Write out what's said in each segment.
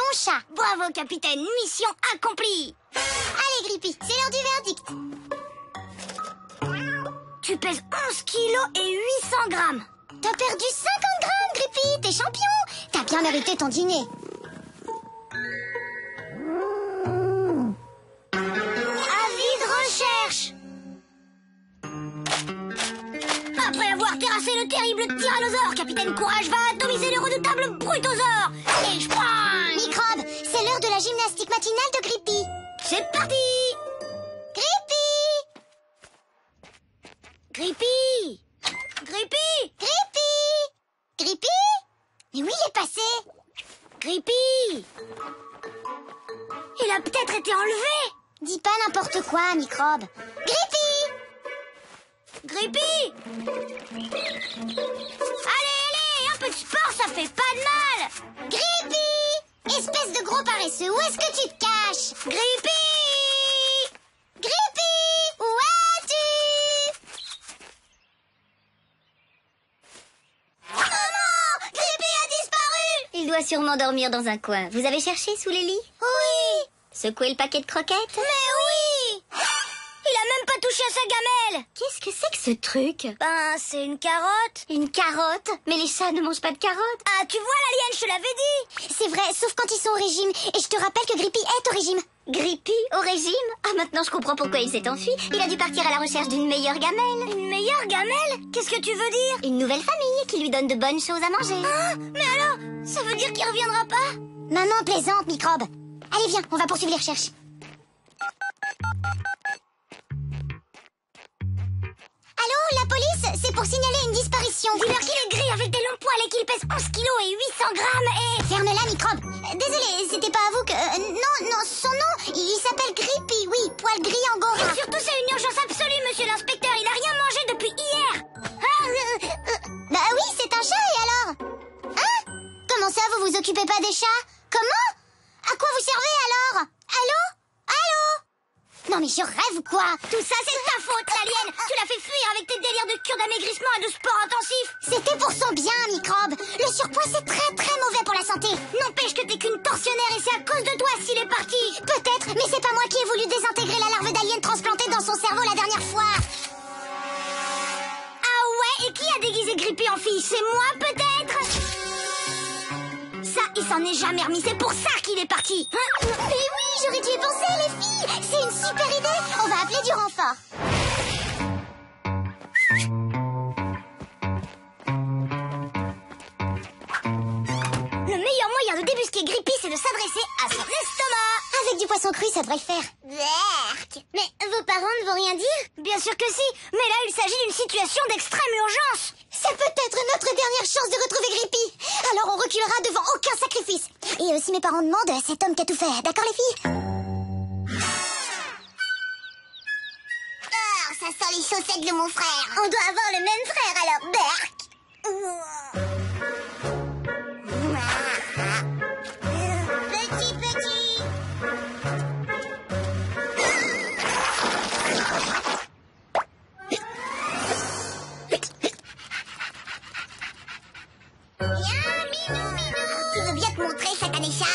mon chat. Bravo, capitaine, mission accomplie. Allez, Grippy, c'est l'heure du verdict. Tu pèses 11 kilos et 800 grammes. T'as perdu 50 grammes, Grippy, t'es champion. T'as bien mérité ton dîner. Avis de recherche. Après avoir terrassé le terrible tyrannosaure, capitaine Courage va atomiser le redoutable Brutosaure. Et je prends... Microbe, c'est l'heure de la gymnastique matinale de Grippy. C'est parti. Grippy! Grippy! Grippy! Grippy! Grippy? Mais où il est passé? Grippy! Il a peut-être été enlevé. Dis pas n'importe quoi, Microbe. Grippy! Grippy! Allez, un peu de sport, ça fait pas de mal. Grippy! Espèce de gros paresseux, où est-ce que tu te caches? Grippy! Grippy! Où es-tu? Maman! Grippy a disparu! Il doit sûrement dormir dans un coin. Vous avez cherché sous les lits? Oui! Secoué le paquet de croquettes? Mais oui! Il a même pas touché à sa gamelle. Qu'est-ce que c'est que ce truc? Ben, c'est une carotte. Une carotte? Mais les chats ne mangent pas de carottes. Ah, tu vois, l'alien, je te l'avais dit. C'est vrai, sauf quand ils sont au régime. Et je te rappelle que Grippy est au régime. Grippy au régime? Ah, maintenant je comprends pourquoi il s'est enfui. Il a dû partir à la recherche d'une meilleure gamelle. Une meilleure gamelle? Qu'est-ce que tu veux dire? Une nouvelle famille qui lui donne de bonnes choses à manger. Ah, mais alors, ça veut dire qu'il reviendra pas? Maman plaisante, Microbe. Allez, viens, on va poursuivre les recherches. Allô, la police? C'est pour signaler une disparition. Dis-leur qu'il est gris avec des longs poils et qu'il pèse 11 kilos et 800 grammes et... Ferme-la, Microbe. Désolé, c'était pas à vous que... non, son nom, il s'appelle Grippy, oui, poil gris angora. Et surtout, c'est une urgence absolue, monsieur l'inspecteur. Il a rien mangé depuis hier. Bah oui, c'est un chat, et alors? Hein? Comment ça, vous vous occupez pas des chats? Comment? À quoi vous servez alors? Allô? Allô? Non mais je rêve ou quoi? Tout ça, c'est ta faute, l'alien. Tu l'as fait fuir avec tes délires de cure d'amaigrissement et de sport intensif. C'était pour son bien, Microbe. Le surpoids, c'est très très mauvais pour la santé. N'empêche que t'es qu'une tortionnaire et c'est à cause de toi s'il est parti. Peut-être, mais c'est pas moi qui ai voulu désintégrer la larve d'alien transplantée dans son cerveau la dernière fois. Ah ouais, et qui a déguisé Grippy en fille? C'est moi, peut-être? Ça, il s'en est jamais remis. C'est pour ça qu'il est parti. Mais oui, j'aurais dû y penser, les filles. C'est une super idée. On va appeler du renfort. Le meilleur moyen de débusquer Grippy, c'est de s'adresser à son estomac. Avec du poisson cru, ça devrait le faire. Berk. Mais vos parents ne vont rien dire? Bien sûr que si. Mais là, il s'agit d'une situation d'extrême urgence. C'est peut-être notre dernière chance de retrouver Grippy. Alors on reculera devant aucun sacrifice. Et si mes parents demandent, c'est Tom qui a tout fait. D'accord, les filles? Oh, ça sent les chaussettes de mon frère. On doit avoir le même frère alors, Berk. Petit. Viens, minou. Tu veux bien te montrer, Satanécha?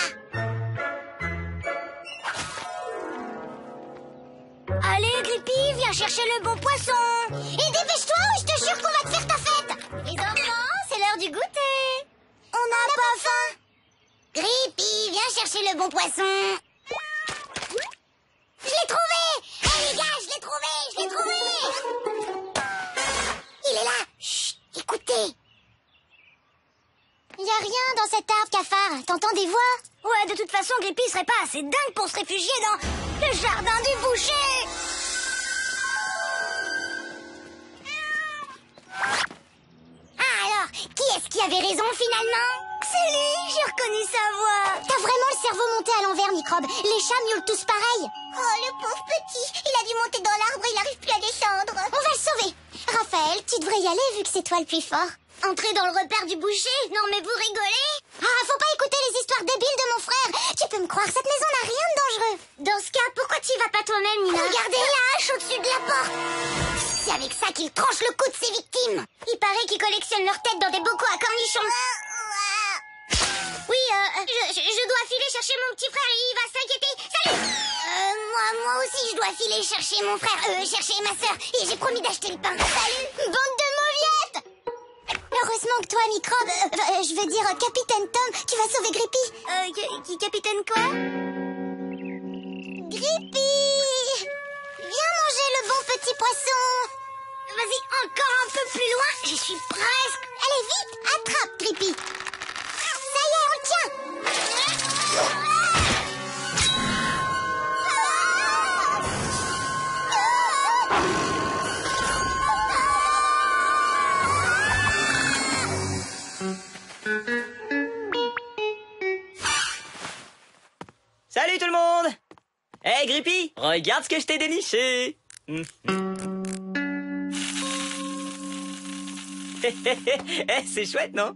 Allez, Grippy, viens chercher le bon poisson. Et dépêche-toi ou je te jure qu'on va te faire ta fête. Les enfants, c'est l'heure du goûter. On n'a pas faim. Grippy, viens chercher le bon poisson. Je l'ai trouvé. Hé les gars, je l'ai trouvé. Il est là. Chut, écoutez. Y a rien dans cet arbre, cafard. T'entends des voix? Ouais, de toute façon, Grippy serait pas assez dingue pour se réfugier dans le jardin du boucher. Ah alors, qui est-ce qui avait raison finalement? C'est lui, j'ai reconnu sa voix. T'as vraiment le cerveau monté à l'envers, Microbe. Les chats miaulent tous pareil. Oh, le pauvre petit, il a dû monter dans l'arbre et il n'arrive plus à descendre. On va le sauver. Raphaël, tu devrais y aller vu que c'est toi le plus fort. Entrer dans le repère du boucher? Non mais vous rigolez? Ah, faut pas écouter les histoires débiles de mon frère. Tu peux me croire, cette maison n'a rien de dangereux. Dans ce cas, pourquoi tu y vas pas toi-même, Nina? Regardez la hache au-dessus de la porte. C'est avec ça qu'il tranche le cou de ses victimes. Il paraît qu'ils collectionnent leurs têtes dans des bocaux à cornichons. Oui, je dois filer chercher mon petit frère, il va s'inquiéter. Salut. Moi aussi, je dois filer chercher mon frère, chercher ma sœur. Et j'ai promis d'acheter le pain. Salut. Bande de mauviettes! Heureusement que toi, Microbe, je veux dire Capitaine Tom, tu vas sauver Grippy. Capitaine quoi? Grippy! Viens manger le bon petit poisson. Vas-y, encore un peu plus loin, j'y suis presque. Allez, vite, attrape, Grippy. Ça y est, on le tient. Salut tout le monde! Hey Grippy, regarde ce que je t'ai déniché! C'est chouette, non?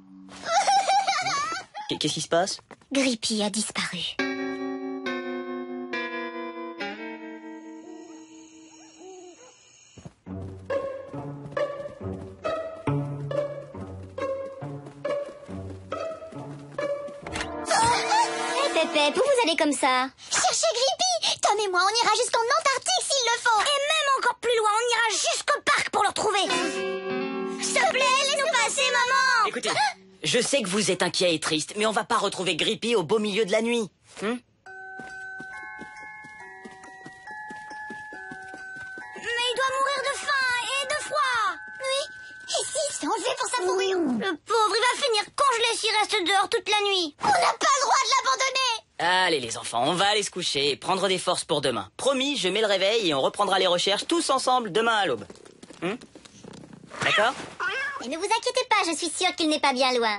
Qu'est-ce qui se passe? Grippy a disparu. Pépé, où vous allez comme ça? Cherchez Grippy. Tom et moi, on ira jusqu'en Antarctique s'il le faut. Et même encore plus loin, on ira jusqu'au parc pour le retrouver. S'il te plaît, laisse-nous passer, maman. Écoutez, je sais que vous êtes inquiet et triste, mais on va pas retrouver Grippy au beau milieu de la nuit. Mais il doit mourir de faim et de froid. Oui. Et s'il se fait enlever pour sa fourrure? Le pauvre, il va finir congelé s'il reste dehors toute la nuit. On n'a pas le droit de l'abandonner. Allez les enfants, on va aller se coucher et prendre des forces pour demain. Promis, je mets le réveil et on reprendra les recherches tous ensemble demain à l'aube. D'accord? Et ne vous inquiétez pas, je suis sûre qu'il n'est pas bien loin.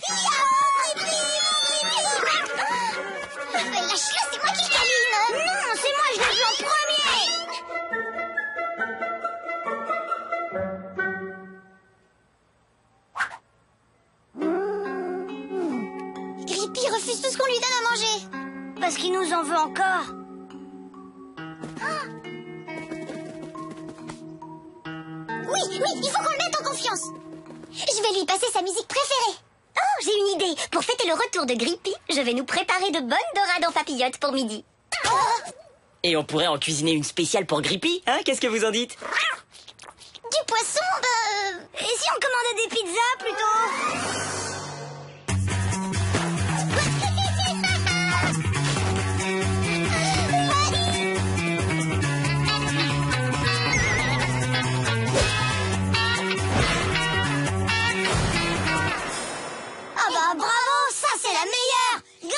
Lâche-le, c'est moi qui câline. Non, c'est moi, je l'ai vu en premier. Grippy refuse tout ce qu'on lui donne à manger. Parce qu'il nous en veut encore. Oui, il faut qu'on le mette en confiance. Je vais lui passer sa musique préférée. Oh, j'ai une idée. Pour fêter le retour de Grippy, je vais nous préparer de bonnes dorades en papillotes pour midi. Et on pourrait en cuisiner une spéciale pour Grippy, hein? Qu'est-ce que vous en dites? Du poisson, Et si on commandait des pizzas plutôt? Ah bah bravo, ça c'est la meilleure. Grippy!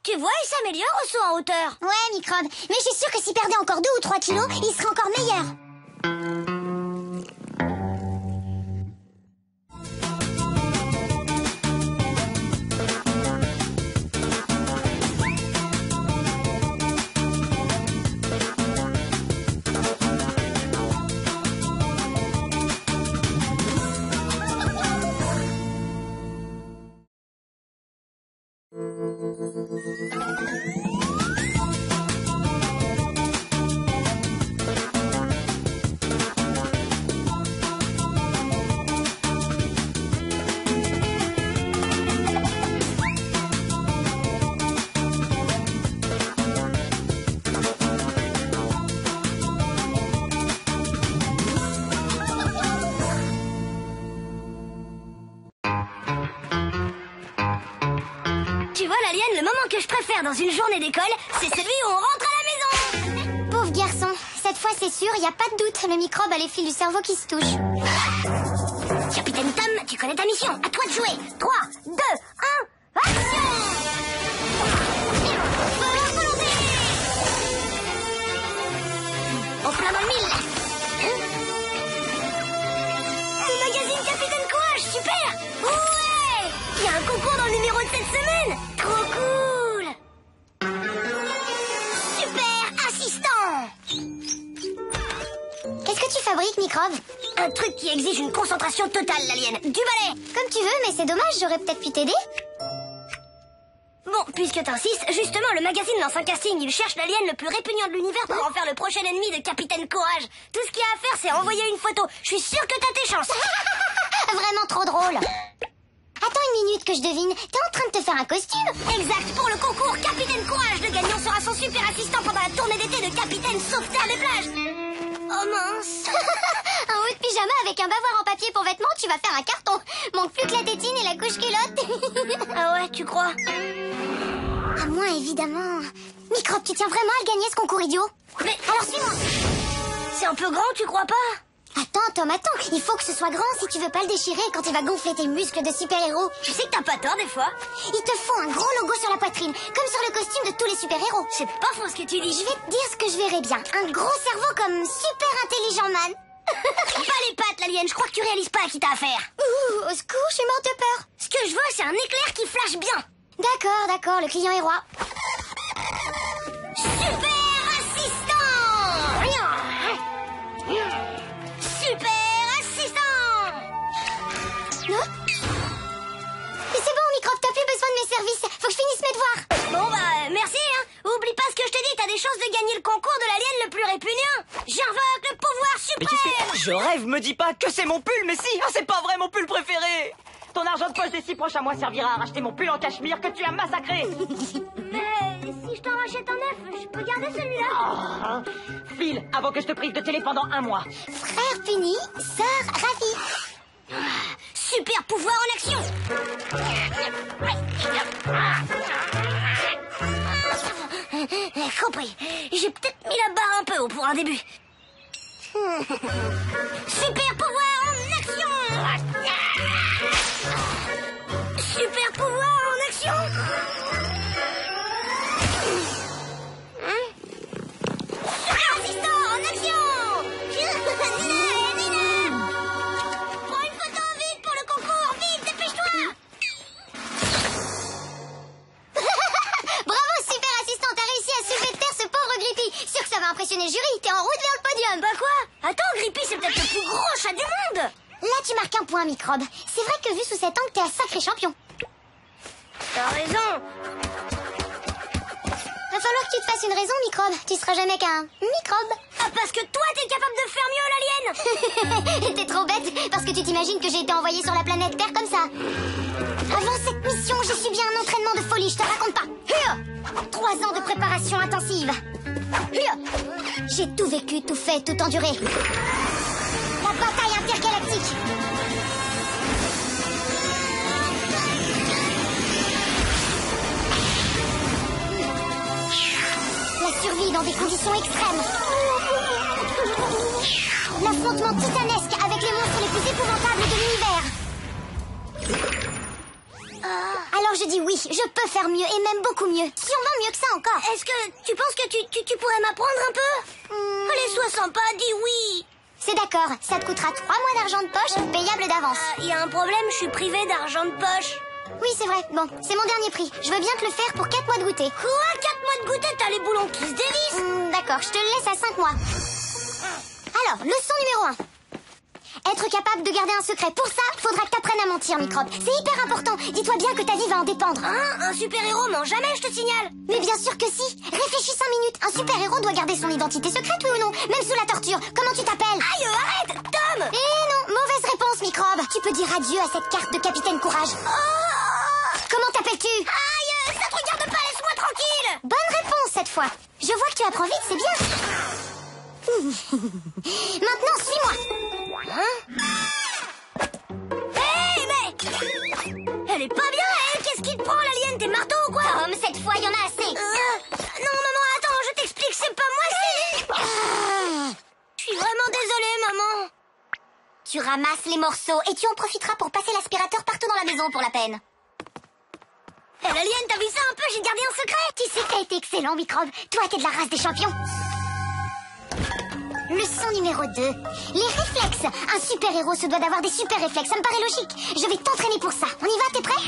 Tu vois, il s'améliore au saut en hauteur. Ouais, Microbe, mais je suis sûre que s'il perdait encore 2 ou 3 kilos, il serait encore meilleur. Tu vois, l'alien, le moment que je préfère dans une journée d'école, c'est celui où on rentre à la maison. Pauvre garçon, cette fois c'est sûr, il n'y a pas de doute, le microbe a les fils du cerveau qui se touchent. Capitaine Tom, tu connais ta mission, à toi de jouer. 3, 2, 1, action! Au plein dans le mille. Le magazine Capitaine Courage, super! Ouais! Il y a un concours dans le numéro de cette semaine. Trop cool! Super assistant! Qu'est-ce que tu fabriques, microbe? Un truc qui exige une concentration totale, l'alien. Du balai! Comme tu veux, mais c'est dommage, j'aurais peut-être pu t'aider. Bon, Bon, puisque t'insistes, justement, le magazine lance un casting. Il cherche l'alien le plus répugnant de l'univers pour en faire le prochain ennemi de Capitaine Courage. Tout ce qu'il y a à faire, c'est envoyer une photo. Je suis sûre que t'as tes chances. Vraiment trop drôle. Attends une minute que je devine. T'es en train de te faire un costume? Exact, pour le concours Capitaine Courage, le gagnant sera son super assistant pendant la tournée d'été de Capitaine Sauveterre des plages. Oh mince. Un haut de pyjama avec un bavoir en papier pour vêtements, tu vas faire un carton. Manque plus que la tétine et la couche culotte. Ah ouais, tu crois? À moi, évidemment. Microbe, tu tiens vraiment à le gagner, ce concours idiot? Mais alors suis-moi. c'est un peu grand, tu crois pas? Attends, Tom, attends. Il faut que ce soit grand si tu veux pas le déchirer quand il va gonfler tes muscles de super-héros. Tu sais que t'as pas tort des fois. Il te faut un gros logo sur la poitrine, comme sur le costume de tous les super-héros. C'est pas faux ce que tu dis. Je vais te dire ce que je verrai bien. Un gros cerveau comme super intelligent man. Pas les pattes, l'alien, je crois que tu réalises pas à qui t'as affaire. Ouh, au secours, je suis morte de peur. Ce que je veux, c'est un éclair qui flash bien. D'accord, le client est roi. Super assistant. Super assistant. Non? Mais c'est bon, Microbe, t'as plus besoin de mes services. Faut que je finisse mes devoirs. Bon bah, merci hein. Oublie pas ce que je te dis, t'as des chances de gagner le concours de l'alien le plus répugnant. J'invoque le pouvoir Mais tu sais, suprême. je rêve, me dis pas que c'est mon pull, mais si, c'est pas vrai mon pull préféré. Ton argent de poche des 6 prochains mois servira à racheter mon pull en cachemire que tu as massacré. Mais si je t'en rachète un neuf, je peux garder celui-là. File, avant que je te prive de télé pendant 1 mois. Frère puni, sœur ravie. Super pouvoir en action. Compris. J'ai peut-être mis la barre un peu haut pour un début. Super pouvoir en action. Super pouvoir en action. Super assistant en action. Prends une photo vite pour le concours. Vite, dépêche-toi. Bravo, super assistant, t'as réussi à soulever de terre ce pauvre Grippy. Sûr que ça va impressionner le jury, t'es en route vers le podium. Bah quoi? Attends, Grippy, c'est peut-être le plus gros chat du monde. Là, tu marques un point, Microbe. C'est vrai que vu sous cet angle, t'es un sacré champion. T'as raison. Va falloir que tu te fasses une raison, Microbe. Tu seras jamais qu'un microbe. Ah, parce que toi, t'es capable de faire mieux, l'alien. T'es trop bête, parce que tu t'imagines que j'ai été envoyée sur la planète Terre comme ça. Avant cette mission, j'ai subi un entraînement de folie, je te raconte pas. 3 ans de préparation intensive. J'ai tout vécu, tout fait, tout enduré. La bataille intergalactique. La survie dans des conditions extrêmes. L'affrontement titanesque avec les monstres les plus épouvantables de l'univers. Alors je dis oui, je peux faire mieux et même beaucoup mieux. Sûrement mieux que ça encore. Est-ce que tu penses que tu pourrais m'apprendre un peu? Allez, sois sympa, dis oui. C'est d'accord, ça te coûtera 3 mois d'argent de poche payable d'avance. Il y a un problème, je suis privée d'argent de poche. Oui, c'est vrai. Bon, c'est mon dernier prix. Je veux bien te le faire pour 4 mois de goûter. Quoi? 4 mois de goûter, t'as les boulons qui se dévissent. D'accord, je te le laisse à 5 mois. Alors, leçon numéro 1. Être capable de garder un secret. Pour ça, faudra que t'apprennes à mentir, Microbe. C'est hyper important. Dis-toi bien que ta vie va en dépendre. Hein? Un super-héros ment jamais, je te signale. Mais bien sûr que si. Réfléchis 5 minutes. Un super-héros doit garder son identité secrète, oui ou non? Même sous la torture. Comment tu t'appelles? Aïe, arrête, Tom. Eh non, mauvaise réponse, Microbe. Tu peux dire adieu à cette carte de Capitaine Courage. Comment t'appelles-tu? Aïe, ça te regarde pas, laisse-moi tranquille. Bonne réponse cette fois. Je vois que tu apprends vite, c'est bien. Maintenant, suis-moi. Hey, mais elle est pas bien, elle. Qu'est-ce qui te prend, l'alien? T'es marteau ou quoi? Tom, cette fois, il y en a assez. Non, maman, attends, je t'explique, c'est pas moi, c'est... Je suis vraiment désolée, maman. Tu ramasses les morceaux et tu en profiteras pour passer l'aspirateur partout dans la maison pour la peine. Eh, l'alien, t'as vu ça un peu? J'ai gardé un secret. Tu sais que t'as été excellent, Microbe. Toi, t'es de la race des champions. Leçon numéro 2. Les réflexes. Un super-héros se doit d'avoir des super réflexes. Ça me paraît logique. Je vais t'entraîner pour ça. On y va, t'es prêt?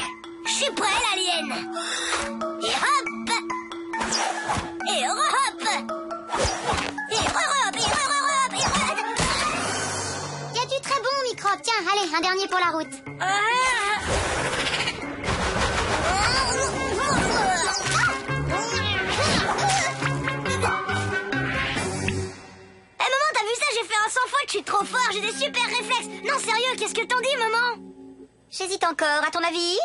Je suis prêt, l'alien. Et hop. Et hop. Et hop. Et hop. Et hop. Y a du très bon, Microbe. Tiens, allez, un dernier pour la route. sans faute, je suis trop fort, j'ai des super réflexes. Non, sérieux, qu'est-ce que t'en dis, maman? J'hésite encore, à ton avis?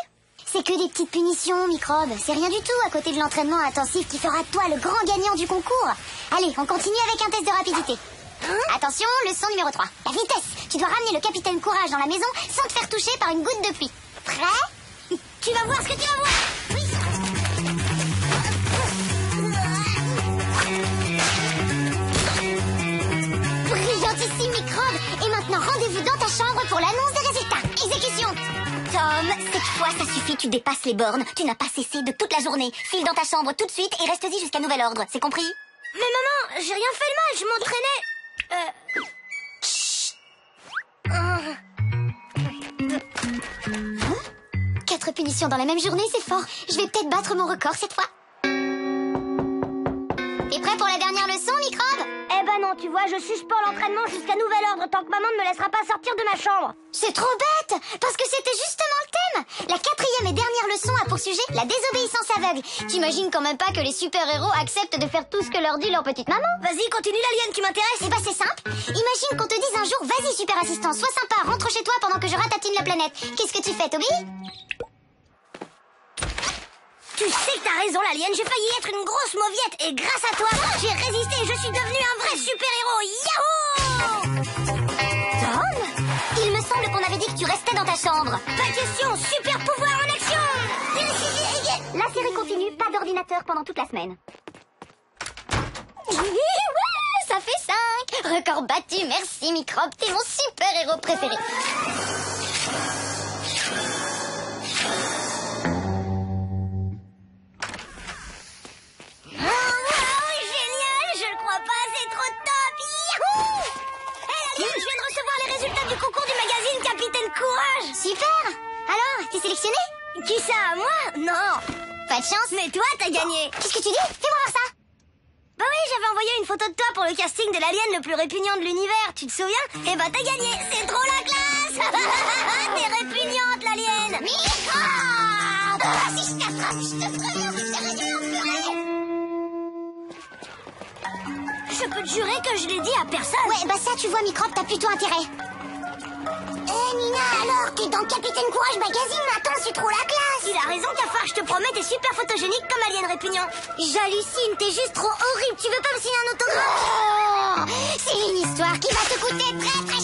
C'est que des petites punitions, Microbe. C'est rien du tout à côté de l'entraînement intensif qui fera de toi le grand gagnant du concours. Allez, on continue avec un test de rapidité. Attention, leçon numéro 3. La vitesse. Tu dois ramener le capitaine Courage dans la maison sans te faire toucher par une goutte de pluie. Prêt? Tu vas voir ce que tu vas voir. Oui. Brillantissime, Microbe. Et maintenant, rendez-vous dans ta chambre pour l'annonce des résultats. Exécution. Tom, cette fois ça suffit, tu dépasses les bornes. Tu n'as pas cessé de toute la journée. File dans ta chambre tout de suite et reste-y jusqu'à nouvel ordre, c'est compris? Mais maman, j'ai rien fait de mal, je m'entraînais. Hein? 4 punitions dans la même journée, c'est fort. Je vais peut-être battre mon record cette fois. T'es prêt pour la dernière leçon, Microbe? Eh ben non, tu vois, je suspends l'entraînement jusqu'à nouvel ordre tant que maman ne me laissera pas sortir de ma chambre. C'est trop bête, parce que c'était justement le thème. La 4e et dernière leçon a pour sujet la désobéissance aveugle. T'imagines quand même pas que les super-héros acceptent de faire tout ce que leur dit leur petite maman? Vas-y, continue l'alien qui m'intéresse. Eh ben c'est simple. Imagine qu'on te dise un jour, vas-y super assistant, sois sympa, rentre chez toi pendant que je ratatine la planète. Qu'est-ce que tu fais, Toby? Tu sais que t'as raison, l'alien, j'ai failli être une grosse mauviette et grâce à toi, j'ai résisté et je suis devenu un vrai super-héros. Yahoo! Tom, il me semble qu'on avait dit que tu restais dans ta chambre. Pas question, super pouvoir en action. La série continue, pas d'ordinateur pendant toute la semaine. Ouais, ça fait 5. Record battu, merci Microbe, t'es mon super-héros préféré. Courage! Super! Alors, t'es sélectionné? Qui ça, moi? Non! Pas de chance. Mais toi, t'as gagné! Qu'est-ce que tu dis? Fais-moi voir ça! Bah oui, j'avais envoyé une photo de toi pour le casting de l'alien le plus répugnant de l'univers, tu te souviens? Eh bah t'as gagné! C'est trop la classe! T'es répugnante, l'alien! Microbe! Si je t'attrape, je te préviens, je te réduis en purée! Je peux te jurer que je l'ai dit à personne! Ouais, bah ça, tu vois, Microbe, t'as plutôt intérêt. Nina, alors, t'es dans Capitaine Courage Magazine maintenant, c'est trop la classe! Il a raison, cafard, je te promets, t'es super photogénique comme alien répugnant. J'hallucine, t'es juste trop horrible, tu veux pas me signer un autographe? Oh, c'est une histoire qui va te coûter très très